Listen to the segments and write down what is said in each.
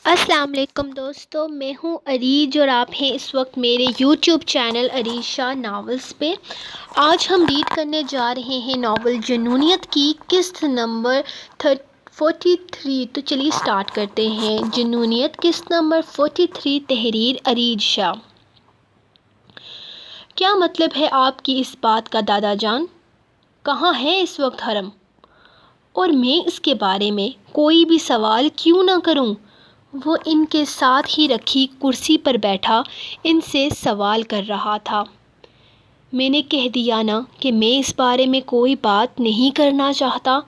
السلام علیکم دوستو، میں ہوں عریج اور آپ ہیں اس وقت میرے یوٹیوب چینل عریشہ ناولز پہ۔ آج ہم ریڈ کرنے جا رہے ہیں ناول جنونیت کی قسط نمبر 43۔ تو چلیے سٹارٹ کرتے ہیں۔ جنونیت قسط نمبر 43، تحریر عریج شاہ۔ کیا مطلب ہے آپ کی اس بات کا دادا جان؟ کہاں ہے اس وقت حرم؟ اور میں اس کے بارے میں کوئی بھی سوال کیوں نہ کروں؟ وہ ان کے ساتھ ہی رکھی کرسی پر بیٹھا ان سے سوال کر رہا تھا۔ میں نے کہہ دیا نا کہ میں اس بارے میں کوئی بات نہیں کرنا چاہتا،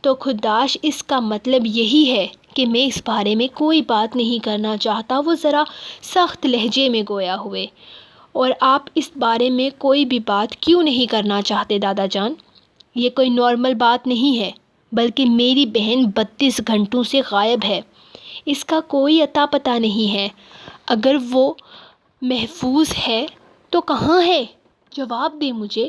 تو خداش اس کا مطلب یہی ہے کہ میں اس بارے میں کوئی بات نہیں کرنا چاہتا۔ وہ ذرا سخت لہجے میں گویا ہوئے۔ اور آپ اس بارے میں کوئی بھی بات کیوں نہیں کرنا چاہتے دادا جان؟ یہ کوئی نارمل بات نہیں ہے، بلکہ میری بہن 32 گھنٹوں سے غائب ہے۔ اس کا کوئی اتا پتہ نہیں ہے۔ اگر وہ محفوظ ہے تو کہاں ہے؟ جواب دے مجھے،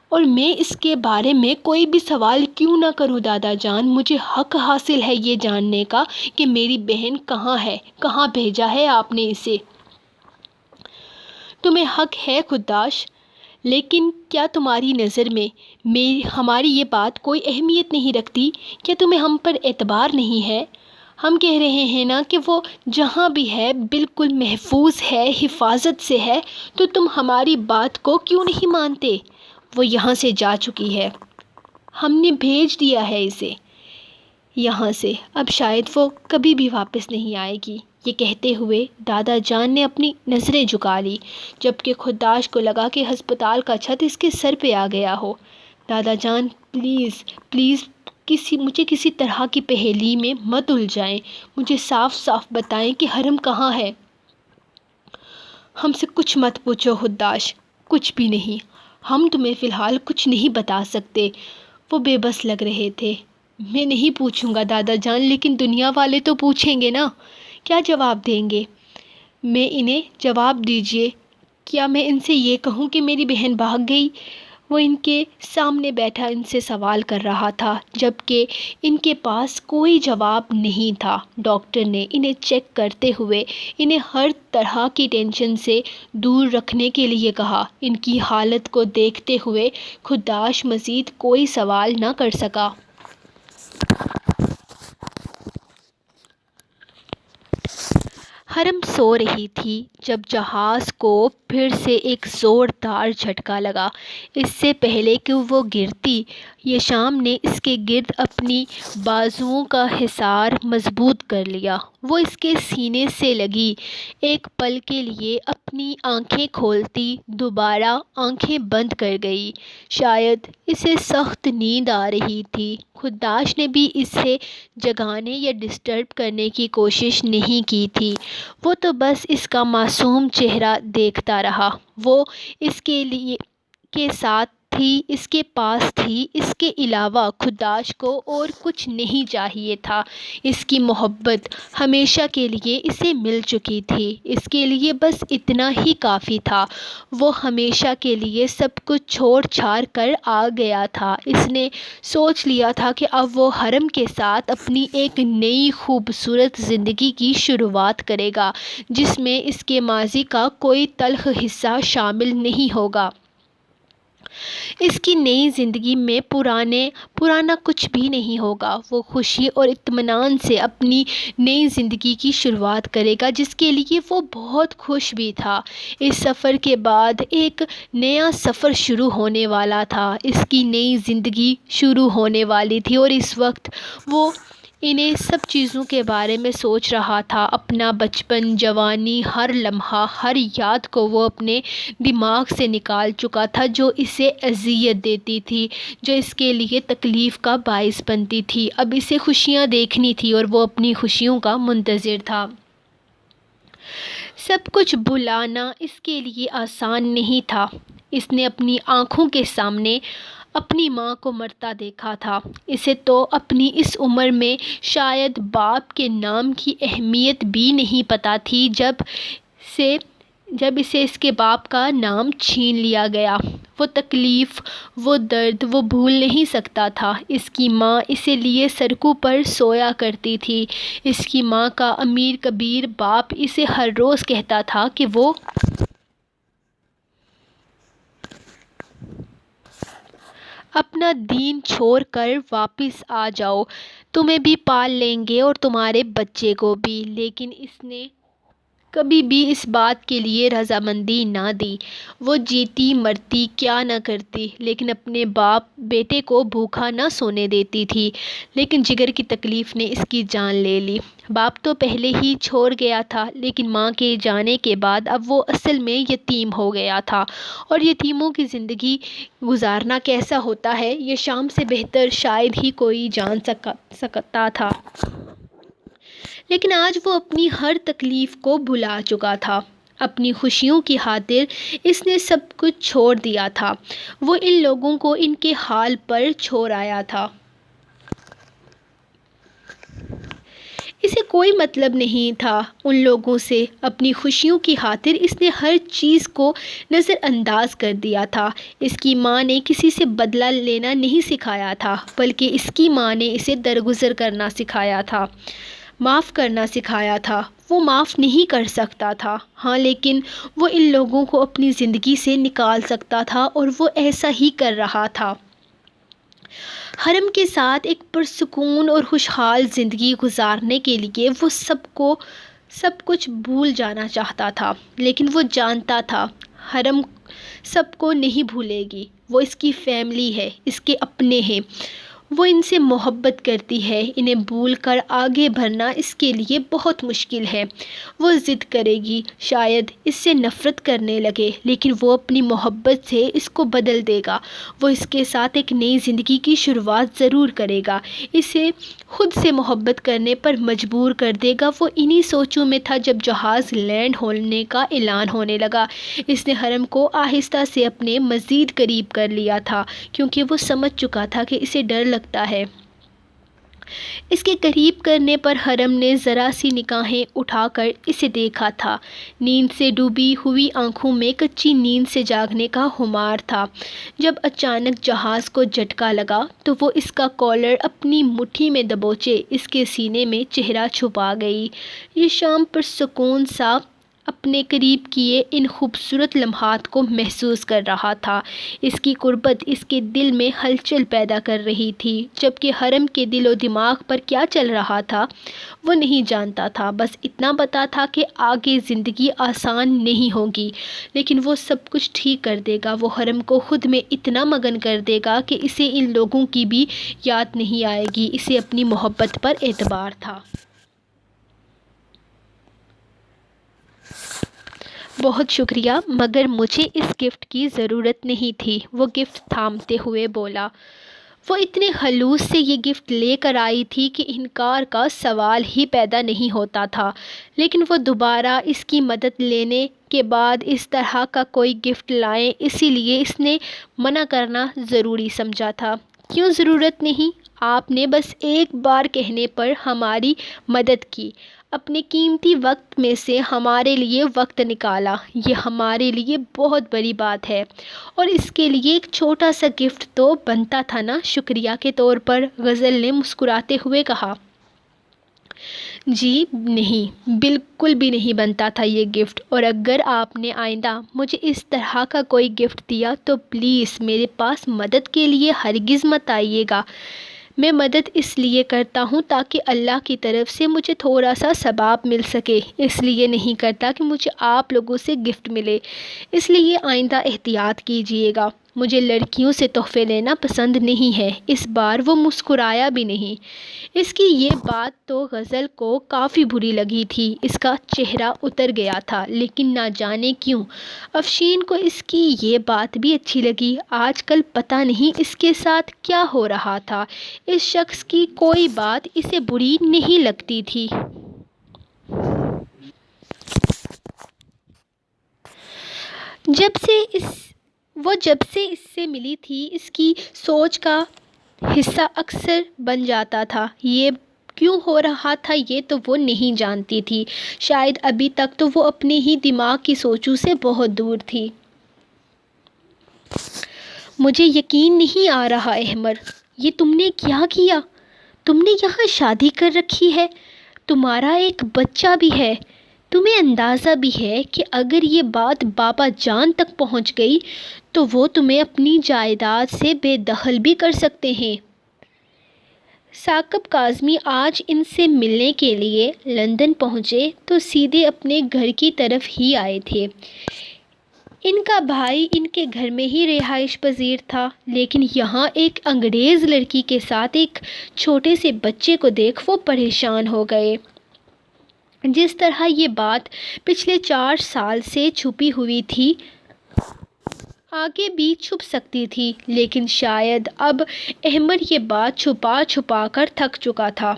اور میں اس کے بارے میں کوئی بھی سوال کیوں نہ کروں دادا جان۔ مجھے حق حاصل ہے یہ جاننے کا کہ میری بہن کہاں ہے، کہاں بھیجا ہے آپ نے اسے۔ تمہیں حق ہے خداش، لیکن کیا تمہاری نظر میں ہماری یہ بات کوئی اہمیت نہیں رکھتی؟ کیا تمہیں ہم پر اعتبار نہیں ہے؟ ہم کہہ رہے ہیں نا کہ وہ جہاں بھی ہے بالکل محفوظ ہے، حفاظت سے ہے، تو تم ہماری بات کو کیوں نہیں مانتے؟ وہ یہاں سے جا چکی ہے، ہم نے بھیج دیا ہے اسے یہاں سے، اب شاید وہ کبھی بھی واپس نہیں آئے گی۔ یہ کہتے ہوئے دادا جان نے اپنی نظریں جھکا لی، جبکہ خداش کو لگا کہ ہسپتال کا چھت اس کے سر پہ آ گیا ہو۔ دادا جان پلیز پلیز مجھے کسی طرح کی پہیلی میں مت الجھائیں۔ مجھے صاف صاف بتائیں کہ حرم کہاں ہے۔ ہم سے کچھ مت پوچھو خداش، کچھ بھی نہیں۔ ہم تمہیں فی الحال کچھ نہیں بتا سکتے۔ وہ بے بس لگ رہے تھے۔ میں نہیں پوچھوں گا دادا جان، لیکن دنیا والے تو پوچھیں گے نا۔ کیا جواب دیں گے؟ میں انہیں جواب دیجیے۔ کیا میں ان سے یہ کہوں کہ میری بہن بھاگ گئی؟ وہ ان کے سامنے بیٹھا ان سے سوال کر رہا تھا، جبکہ ان کے پاس کوئی جواب نہیں تھا۔ ڈاکٹر نے انہیں چیک کرتے ہوئے انہیں ہر طرح کی ٹینشن سے دور رکھنے کے لیے کہا۔ ان کی حالت کو دیکھتے ہوئے خداش مزید کوئی سوال نہ کر سکا۔ حرم سو رہی تھی جب جہاز کو پھر سے ایک زوردار جھٹکا لگا۔ اس سے پہلے کہ وہ گرتی، یشام نے اس کے گرد اپنی بازوؤں کا حصار مضبوط کر لیا۔ وہ اس کے سینے سے لگی۔ ایک پل کے لیے اپنی آنکھیں کھولتی دوبارہ آنکھیں بند کر گئی۔ شاید اسے سخت نیند آ رہی تھی۔ خداش نے بھی اسے جگانے یا ڈسٹرب کرنے کی کوشش نہیں کی تھی۔ وہ تو بس اس کا معصوم چہرہ دیکھتا رہا۔ وہ اس کے ساتھ تھی، اس کے پاس تھی۔ اس کے علاوہ خداش کو اور کچھ نہیں چاہیے تھا۔ اس کی محبت ہمیشہ کے لیے اسے مل چکی تھی۔ اس کے لیے بس اتنا ہی کافی تھا۔ وہ ہمیشہ کے لیے سب کچھ چھوڑ چھاڑ کر آ گیا تھا۔ اس نے سوچ لیا تھا کہ اب وہ حرم کے ساتھ اپنی ایک نئی خوبصورت زندگی کی شروعات کرے گا، جس میں اس کے ماضی کا کوئی تلخ حصہ شامل نہیں ہوگا۔ اس کی نئی زندگی میں پرانا کچھ بھی نہیں ہوگا۔ وہ خوشی اور اطمینان سے اپنی نئی زندگی کی شروعات کرے گا، جس کے لیے وہ بہت خوش بھی تھا۔ اس سفر کے بعد ایک نیا سفر شروع ہونے والا تھا۔ اس کی نئی زندگی شروع ہونے والی تھی، اور اس وقت وہ انہیں سب چیزوں کے بارے میں سوچ رہا تھا۔ اپنا بچپن، جوانی، ہر لمحہ، ہر یاد کو وہ اپنے دماغ سے نکال چکا تھا، جو اسے اذیت دیتی تھی، جو اس کے لیے تکلیف کا باعث بنتی تھی۔ اب اسے خوشیاں دیکھنی تھی اور وہ اپنی خوشیوں کا منتظر تھا۔ سب کچھ بھلانا اس کے لیے آسان نہیں تھا۔ اس نے اپنی آنکھوں کے سامنے اپنی ماں کو مرتا دیکھا تھا۔ اسے تو اپنی اس عمر میں شاید باپ کے نام کی اہمیت بھی نہیں پتہ تھی، جب سے جب اسے اس کے باپ کا نام چھین لیا گیا۔ وہ تکلیف، وہ درد وہ بھول نہیں سکتا تھا۔ اس کی ماں اسے لیے سڑکوں پر سویا کرتی تھی۔ اس کی ماں کا امیر کبیر باپ اسے ہر روز کہتا تھا کہ وہ اپنا دین چھوڑ کر واپس آ جاؤ، تمہیں بھی پال لیں گے اور تمہارے بچے کو بھی۔ لیکن اس نے کبھی بھی اس بات کے لیے رضامندی نہ دی۔ وہ جیتی مرتی کیا نہ کرتی، لیکن اپنے بیٹے کو بھوکا نہ سونے دیتی تھی۔ لیکن جگر کی تکلیف نے اس کی جان لے لی۔ باپ تو پہلے ہی چھوڑ گیا تھا، لیکن ماں کے جانے کے بعد اب وہ اصل میں یتیم ہو گیا تھا، اور یتیموں کی زندگی گزارنا کیسا ہوتا ہے یہ شام سے بہتر شاید ہی کوئی جان سکتا تھا۔ لیکن آج وہ اپنی ہر تکلیف کو بھلا چکا تھا۔ اپنی خوشیوں کی خاطر اس نے سب کچھ چھوڑ دیا تھا۔ وہ ان لوگوں کو ان کے حال پر چھوڑ آیا تھا۔ اسے کوئی مطلب نہیں تھا ان لوگوں سے۔ اپنی خوشیوں کی خاطر اس نے ہر چیز کو نظر انداز کر دیا تھا۔ اس کی ماں نے کسی سے بدلہ لینا نہیں سکھایا تھا، بلکہ اس کی ماں نے اسے درگزر کرنا سکھایا تھا، معاف کرنا سکھایا تھا۔ وہ معاف نہیں کر سکتا تھا، ہاں، لیکن وہ ان لوگوں کو اپنی زندگی سے نکال سکتا تھا، اور وہ ایسا ہی کر رہا تھا۔ حرم کے ساتھ ایک پرسکون اور خوشحال زندگی گزارنے کے لیے وہ سب کچھ بھول جانا چاہتا تھا، لیکن وہ جانتا تھا حرم سب کو نہیں بھولے گی۔ وہ اس کی فیملی ہے، اس کے اپنے ہیں، وہ ان سے محبت کرتی ہے۔ انہیں بھول کر آگے بڑھنا اس کے لیے بہت مشکل ہے۔ وہ ضد کرے گی، شاید اس سے نفرت کرنے لگے، لیکن وہ اپنی محبت سے اس کو بدل دے گا۔ وہ اس کے ساتھ ایک نئی زندگی کی شروعات ضرور کرے گا، اسے خود سے محبت کرنے پر مجبور کر دے گا۔ وہ انہی سوچوں میں تھا جب جہاز لینڈ ہونے کا اعلان ہونے لگا۔ اس نے حرم کو آہستہ سے اپنے مزید قریب کر لیا تھا، کیونکہ وہ سمجھ چکا تھا کہ اسے ڈر لگتا ہے۔ اس کے قریب کرنے پر حرم نے ذرا سی نگاہیں اٹھا کر اسے دیکھا تھا۔ نیند سے ڈوبی ہوئی آنکھوں میں کچی نیند سے جاگنے کا خمار تھا۔ جب اچانک جہاز کو جھٹکا لگا تو وہ اس کا کالر اپنی مٹھی میں دبوچے اس کے سینے میں چہرہ چھپا گئی۔ یہ شام پرسکون سا اپنے قریب کیے ان خوبصورت لمحات کو محسوس کر رہا تھا۔ اس کی قربت اس کے دل میں ہلچل پیدا کر رہی تھی، جبکہ حرم کے دل و دماغ پر کیا چل رہا تھا وہ نہیں جانتا تھا۔ بس اتنا پتا تھا کہ آگے زندگی آسان نہیں ہوگی، لیکن وہ سب کچھ ٹھیک کر دے گا۔ وہ حرم کو خود میں اتنا مگن کر دے گا کہ اسے ان لوگوں کی بھی یاد نہیں آئے گی۔ اسے اپنی محبت پر اعتبار تھا۔ بہت شکریہ، مگر مجھے اس گفٹ کی ضرورت نہیں تھی، وہ گفٹ تھامتے ہوئے بولا۔ وہ اتنے خلوص سے یہ گفٹ لے کر آئی تھی کہ انکار کا سوال ہی پیدا نہیں ہوتا تھا، لیکن وہ دوبارہ اس کی مدد لینے کے بعد اس طرح کا کوئی گفٹ لائیں، اسی لیے اس نے منع کرنا ضروری سمجھا تھا۔ کیوں ضرورت نہیں؟ آپ نے بس ایک بار کہنے پر ہماری مدد کی، اپنے قیمتی وقت میں سے ہمارے لیے وقت نکالا، یہ ہمارے لیے بہت بڑی بات ہے، اور اس کے لیے ایک چھوٹا سا گفٹ تو بنتا تھا نا۔ شکریہ کے طور پر غزل نے مسکراتے ہوئے کہا۔ جی نہیں، بالکل بھی نہیں بنتا تھا یہ گفٹ، اور اگر آپ نے آئندہ مجھے اس طرح کا کوئی گفٹ دیا تو پلیز میرے پاس مدد کے لیے ہرگز مت آئیے گا۔ میں مدد اس لیے کرتا ہوں تاکہ اللہ کی طرف سے مجھے تھوڑا سا ثواب مل سکے، اس لیے نہیں کرتا کہ مجھے آپ لوگوں سے گفٹ ملے، اس لیے آئندہ احتیاط کیجیے گا۔ مجھے لڑکیوں سے تحفے لینا پسند نہیں ہے۔ اس بار وہ مسکرایا بھی نہیں۔ اس کی یہ بات تو غزل کو کافی بری لگی تھی، اس کا چہرہ اتر گیا تھا، لیکن نہ جانے کیوں افشین کو اس کی یہ بات بھی اچھی لگی۔ آج کل پتہ نہیں اس کے ساتھ کیا ہو رہا تھا، اس شخص کی کوئی بات اسے بری نہیں لگتی تھی۔ جب سے اس سے ملی تھی، اس کی سوچ کا حصہ اکثر بن جاتا تھا۔ یہ کیوں ہو رہا تھا یہ تو وہ نہیں جانتی تھی، شاید ابھی تک تو وہ اپنے ہی دماغ کی سوچوں سے بہت دور تھی۔ مجھے یقین نہیں آ رہا احمر، یہ تم نے کیا کیا؟ تم نے یہاں شادی کر رکھی ہے، تمہارا ایک بچہ بھی ہے، تمہیں اندازہ بھی ہے کہ اگر یہ بات بابا جان تک پہنچ گئی تو وہ تمہیں اپنی جائیداد سے بے دخل بھی کر سکتے ہیں۔ ثاقب کاظمی آج ان سے ملنے کے لیے لندن پہنچے تو سیدھے اپنے گھر کی طرف ہی آئے تھے۔ ان کا بھائی ان کے گھر میں ہی رہائش پذیر تھا، لیکن یہاں ایک انگریز لڑکی کے ساتھ ایک چھوٹے سے بچے کو دیکھ وہ پریشان ہو گئے۔ جس طرح یہ بات پچھلے 4 سال سے چھپی ہوئی تھی، آگے بھی چھپ سکتی تھی، لیکن شاید اب احمد یہ بات چھپا چھپا کر تھک چکا تھا۔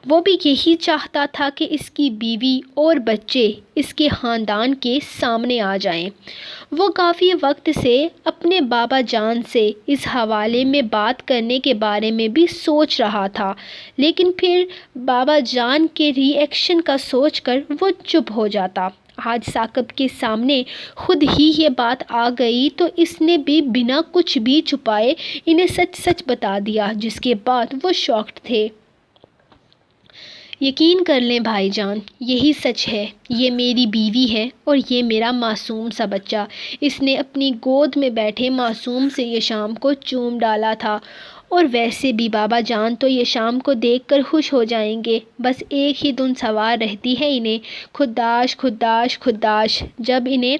وہ بھی یہی چاہتا تھا کہ اس کی بیوی اور بچے اس کے خاندان کے سامنے آ جائیں۔ وہ کافی وقت سے اپنے بابا جان سے اس حوالے میں بات کرنے کے بارے میں بھی سوچ رہا تھا، لیکن پھر بابا جان کے ری ایکشن کا سوچ کر وہ چپ ہو جاتا۔ آج ثاقب کے سامنے خود ہی یہ بات آ گئی تو اس نے بھی بنا کچھ بھی چھپائے انہیں سچ سچ بتا دیا، جس کے بعد وہ شاکڈ تھے۔ یقین کر لیں بھائی جان، یہی سچ ہے، یہ میری بیوی ہے اور یہ میرا معصوم سا بچہ۔ اس نے اپنی گود میں بیٹھے معصوم سے یہ شام کو چوم ڈالا تھا، اور ویسے بھی بابا جان تو یہ شام کو دیکھ کر خوش ہو جائیں گے، بس ایک ہی دھن سوار رہتی ہے انہیں، خداش خداش خداش۔ جب انہیں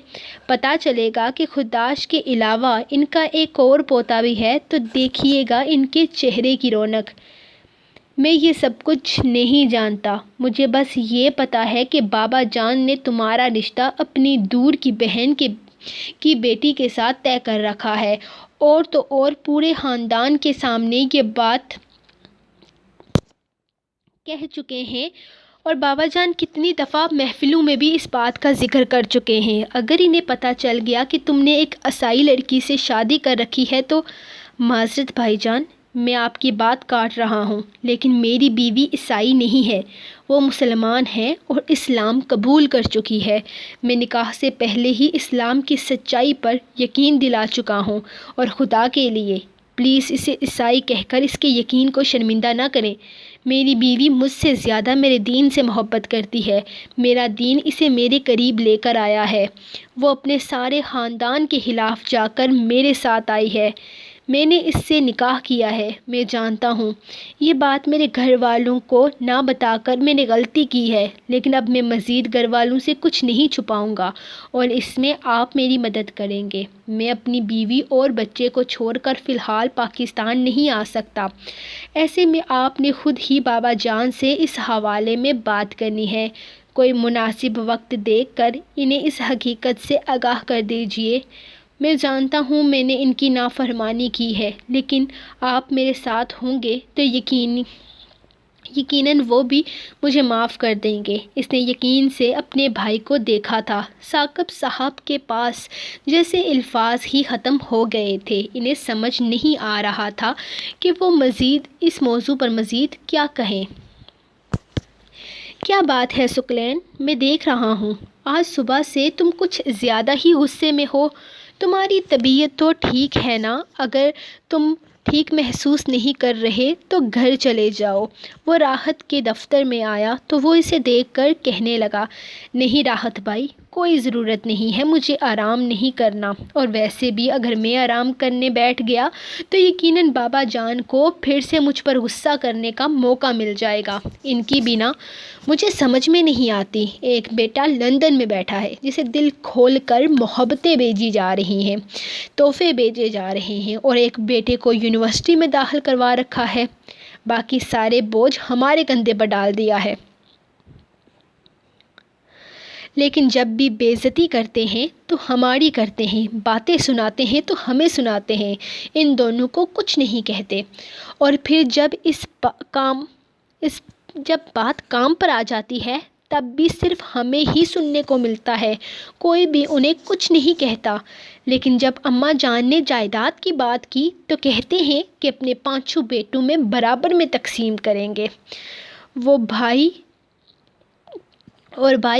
پتہ چلے گا کہ خداش کے علاوہ ان کا ایک اور پوتا بھی ہے تو دیکھیے گا ان کے چہرے کی رونق۔ میں یہ سب کچھ نہیں جانتا، مجھے بس یہ پتہ ہے کہ بابا جان نے تمہارا رشتہ اپنی دور کی بہن کی بیٹی کے ساتھ طے کر رکھا ہے، اور تو اور پورے خاندان کے سامنے یہ بات کہہ چکے ہیں، اور بابا جان کتنی دفعہ محفلوں میں بھی اس بات کا ذکر کر چکے ہیں۔ اگر انہیں پتہ چل گیا کہ تم نے ایک عیسائی لڑکی سے شادی کر رکھی ہے تو معذرت بھائی جان، میں آپ کی بات کاٹ رہا ہوں، لیکن میری بیوی عیسائی نہیں ہے، وہ مسلمان ہے اور اسلام قبول کر چکی ہے۔ میں نکاح سے پہلے ہی اسلام کی سچائی پر یقین دلا چکا ہوں، اور خدا کے لیے پلیز اسے عیسائی کہہ کر اس کے یقین کو شرمندہ نہ کریں۔ میری بیوی مجھ سے زیادہ میرے دین سے محبت کرتی ہے، میرا دین اسے میرے قریب لے کر آیا ہے، وہ اپنے سارے خاندان کے خلاف جا کر میرے ساتھ آئی ہے، میں نے اس سے نکاح کیا ہے۔ میں جانتا ہوں یہ بات میرے گھر والوں کو نہ بتا کر میں نے غلطی کی ہے، لیکن اب میں مزید گھر والوں سے کچھ نہیں چھپاؤں گا، اور اس میں آپ میری مدد کریں گے۔ میں اپنی بیوی اور بچے کو چھوڑ کر فی الحال پاکستان نہیں آ سکتا، ایسے میں آپ نے خود ہی بابا جان سے اس حوالے میں بات کرنی ہے۔ کوئی مناسب وقت دیکھ کر انہیں اس حقیقت سے آگاہ کر دیجیے۔ میں جانتا ہوں میں نے ان کی نافرمانی کی ہے، لیکن آپ میرے ساتھ ہوں گے تو یقیناً وہ بھی مجھے معاف کر دیں گے۔ اس نے یقین سے اپنے بھائی کو دیکھا تھا۔ ثاقب صاحب کے پاس جیسے الفاظ ہی ختم ہو گئے تھے، انہیں سمجھ نہیں آ رہا تھا کہ وہ مزید اس موضوع پر مزید کیا کہیں۔ کیا بات ہے سکلین، میں دیکھ رہا ہوں آج صبح سے تم کچھ زیادہ ہی غصے میں ہو، تمہاری طبیعت تو ٹھیک ہے نا؟ اگر تم ٹھیک محسوس نہیں کر رہے تو گھر چلے جاؤ۔ وہ راحت کے دفتر میں آیا تو وہ اسے دیکھ کر کہنے لگا، نہیں راحت بھائی، کوئی ضرورت نہیں ہے مجھے آرام نہیں کرنا، اور ویسے بھی اگر میں آرام کرنے بیٹھ گیا تو یقیناً بابا جان کو پھر سے مجھ پر غصہ کرنے کا موقع مل جائے گا۔ ان کی بنا مجھے سمجھ میں نہیں آتی، ایک بیٹا لندن میں بیٹھا ہے جسے دل کھول کر محبتیں بھیجی جا رہی ہیں، تحفے بھیجے جا رہے ہیں، اور ایک بیٹے کو یونیورسٹی میں داخل کروا رکھا ہے، باقی سارے بوجھ ہمارے کندھے پر ڈال دیا ہے۔ لیکن جب بھی بے عزتی کرتے ہیں تو ہماری کرتے ہیں، باتیں سناتے ہیں تو ہمیں سناتے ہیں، ان دونوں کو کچھ نہیں کہتے، اور پھر جب بات کام پر آ جاتی ہے تب بھی صرف ہمیں ہی سننے کو ملتا ہے، کوئی بھی انہیں کچھ نہیں کہتا۔ لیکن جب اماں جان نے جائیداد کی بات کی تو کہتے ہیں کہ اپنے 5 بیٹوں میں برابر میں تقسیم کریں گے۔ وہ بھائی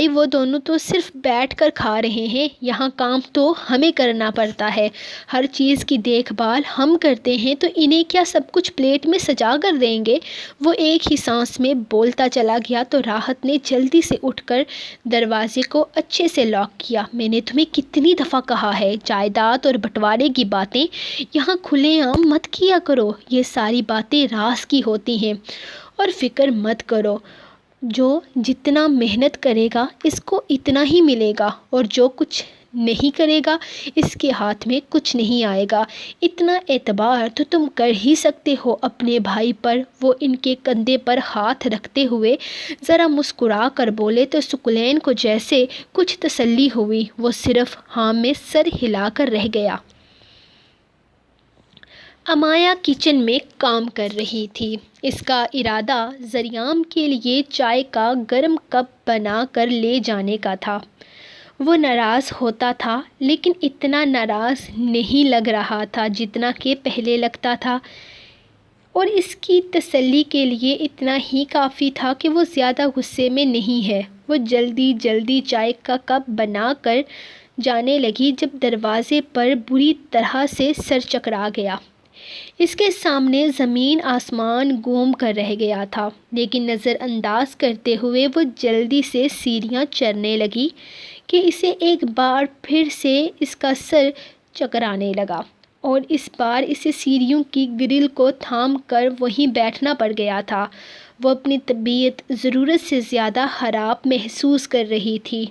وہ دونوں تو صرف بیٹھ کر کھا رہے ہیں، یہاں کام تو ہمیں کرنا پڑتا ہے، ہر چیز کی دیکھ بھال ہم کرتے ہیں، تو انہیں کیا سب کچھ پلیٹ میں سجا کر دیں گے؟ وہ ایک ہی سانس میں بولتا چلا گیا تو راحت نے جلدی سے اٹھ کر دروازے کو اچھے سے لاک کیا۔ میں نے تمہیں کتنی دفعہ کہا ہے، جائیداد اور بٹوارے کی باتیں یہاں کھلے عام مت کیا کرو، یہ ساری باتیں راز کی ہوتی ہیں، اور فکر مت کرو، جو جتنا محنت کرے گا اس کو اتنا ہی ملے گا، اور جو کچھ نہیں کرے گا اس کے ہاتھ میں کچھ نہیں آئے گا۔ اتنا اعتبار تو تم کر ہی سکتے ہو اپنے بھائی پر۔ وہ ان کے کندھے پر ہاتھ رکھتے ہوئے ذرا مسکرا کر بولے تو ثقلین کو جیسے کچھ تسلی ہوئی، وہ صرف ہاں میں سر ہلا کر رہ گیا۔ امایا کچن میں کام کر رہی تھی۔ اس کا ارادہ زریام کے لیے چائے کا گرم کپ بنا کر لے جانے کا تھا۔ وہ ناراض ہوتا تھا لیکن اتنا ناراض نہیں لگ رہا تھا جتنا کہ پہلے لگتا تھا، اور اس کی تسلی کے لیے اتنا ہی کافی تھا کہ وہ زیادہ غصے میں نہیں ہے۔ وہ جلدی جلدی چائے کا کپ بنا کر جانے لگی جب دروازے پر بری طرح سے سر چکرا گیا۔ اس کے سامنے زمین آسمان گھوم کر رہ گیا تھا، لیکن نظر انداز کرتے ہوئے وہ جلدی سے سیڑھیاں چڑھنے لگی کہ اسے ایک بار پھر سے اس کا سر چکرانے لگا، اور اس بار اسے سیڑھیوں کی گرل کو تھام کر وہیں بیٹھنا پڑ گیا تھا۔ وہ اپنی طبیعت ضرورت سے زیادہ خراب محسوس کر رہی تھی۔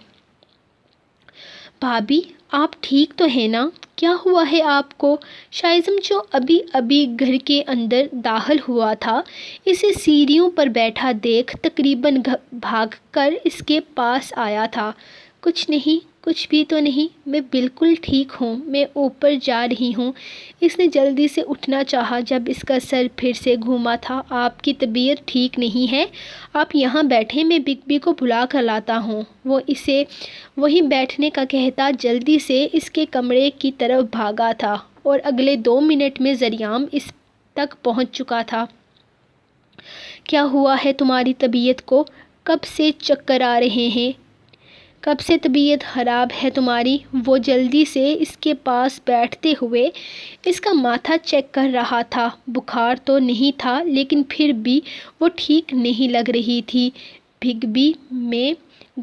بھابھی، آپ ٹھیک تو ہیں نا؟ کیا ہوا ہے آپ کو؟ شائزم، جو ابھی ابھی گھر کے اندر داخل ہوا تھا، اسے سیڑھیوں پر بیٹھا دیکھ تقریباً بھاگ کر اس کے پاس آیا تھا۔ کچھ نہیں، کچھ بھی تو نہیں، میں بالکل ٹھیک ہوں، میں اوپر جا رہی ہوں۔ اس نے جلدی سے اٹھنا چاہا جب اس کا سر پھر سے گھوما تھا۔ آپ کی طبیعت ٹھیک نہیں ہے، آپ یہاں بیٹھیں، میں بگ کو بلا کر لاتا ہوں۔ وہ اسے وہیں بیٹھنے کا کہتا جلدی سے اس کے کمرے کی طرف بھاگا تھا، اور اگلے 2 منٹ میں زریام اس تک پہنچ چکا تھا۔ کیا ہوا ہے تمہاری طبیعت کو؟ کب سے چکر آ رہے ہیں؟ کب سے طبیعت خراب ہے تمہاری؟ وہ جلدی سے اس کے پاس بیٹھتے ہوئے اس کا ماتھا چیک کر رہا تھا۔ بخار تو نہیں تھا، لیکن پھر بھی وہ ٹھیک نہیں لگ رہی تھی۔ بھگبی، میں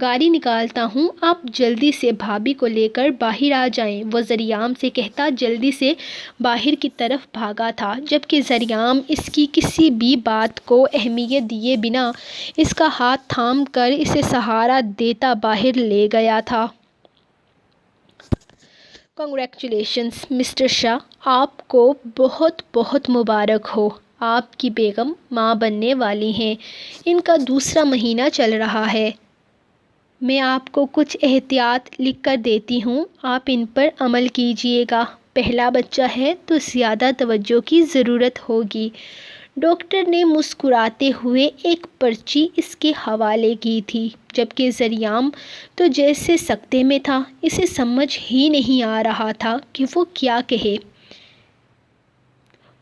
گاڑی نکالتا ہوں، آپ جلدی سے بھابھی کو لے کر باہر آ جائیں، وہ زریام سے کہتا جلدی سے باہر کی طرف بھاگا تھا، جبکہ زریام اس کی کسی بھی بات کو اہمیت دیے بنا اس کا ہاتھ تھام کر اسے سہارا دیتا باہر لے گیا تھا۔ کنگریچولیشنز مسٹر شاہ، آپ کو بہت بہت مبارک ہو، آپ کی بیگم ماں بننے والی ہیں، ان کا دوسرا مہینہ چل رہا ہے۔ میں آپ کو کچھ احتیاط لکھ کر دیتی ہوں، آپ ان پر عمل کیجیے گا، پہلا بچہ ہے تو زیادہ توجہ کی ضرورت ہوگی۔ ڈاکٹر نے مسکراتے ہوئے ایک پرچی اس کے حوالے کی تھی، جبکہ زریام تو جیسے سکتے میں تھا، اسے سمجھ ہی نہیں آ رہا تھا کہ وہ کیا کہے۔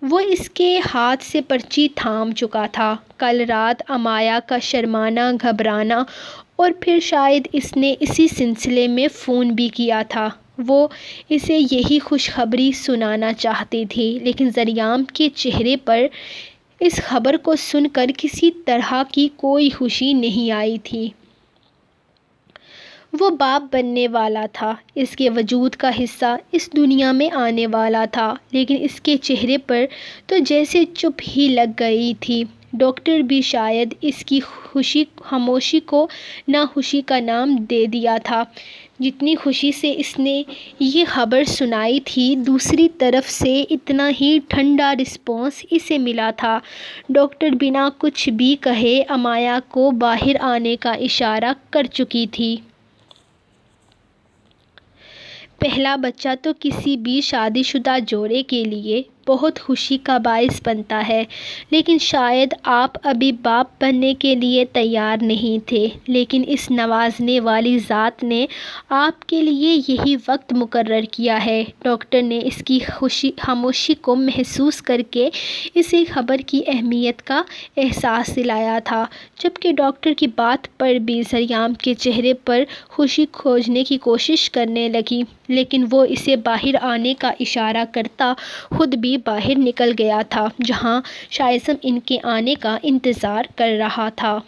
وہ اس کے ہاتھ سے پرچی تھام چکا تھا۔ کل رات امایا کا شرمانا، گھبرانا، اور پھر شاید اس نے اسی سلسلے میں فون بھی کیا تھا۔ وہ اسے یہی خوشخبری سنانا چاہتی تھی، لیکن زریام کے چہرے پر اس خبر کو سن کر کسی طرح کی کوئی خوشی نہیں آئی تھی۔ وہ باپ بننے والا تھا، اس کے وجود کا حصہ اس دنیا میں آنے والا تھا، لیکن اس کے چہرے پر تو جیسے چپ ہی لگ گئی تھی۔ ڈاکٹر بھی شاید اس کی خاموشی کو ناخوشی کا نام دے دیا تھا۔ جتنی خوشی سے اس نے یہ خبر سنائی تھی، دوسری طرف سے اتنا ہی ٹھنڈا رسپانس اسے ملا تھا۔ ڈاکٹر بنا کچھ بھی کہے امایا کو باہر آنے کا اشارہ کر چکی تھی۔ پہلا بچہ تو کسی بھی شادی شدہ جوڑے کے لیے بہت خوشی کا باعث بنتا ہے، لیکن شاید آپ ابھی باپ بننے کے لیے تیار نہیں تھے، لیکن اس نوازنے والی ذات نے آپ کے لیے یہی وقت مقرر کیا ہے۔ ڈاکٹر نے اس کی خاموشی کو محسوس کر کے اسے خبر کی اہمیت کا احساس دلایا تھا، جبکہ ڈاکٹر کی بات پر بھی سریام کے چہرے پر خوشی کھوجنے کی کوشش کرنے لگی، لیکن وہ اسے باہر آنے کا اشارہ کرتا خود بھی باہر نکل گیا تھا، جہاں شائسم ان کے آنے کا انتظار کر رہا تھا۔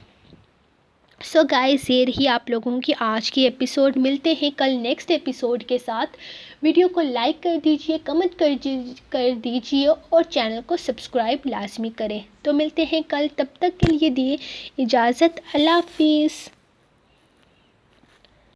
سو گائز، یہ رہی آپ لوگوں کی آج کی ایپیسوڈ۔ ملتے ہیں کل نیکسٹ ایپیسوڈ کے ساتھ۔ ویڈیو کو لائک کر دیجئے، کمنٹ کر دیجئے اور چینل کو سبسکرائب لازمی کریں۔ تو ملتے ہیں کل، تب تک کے لیے دیے اجازت، اللہ حافظ۔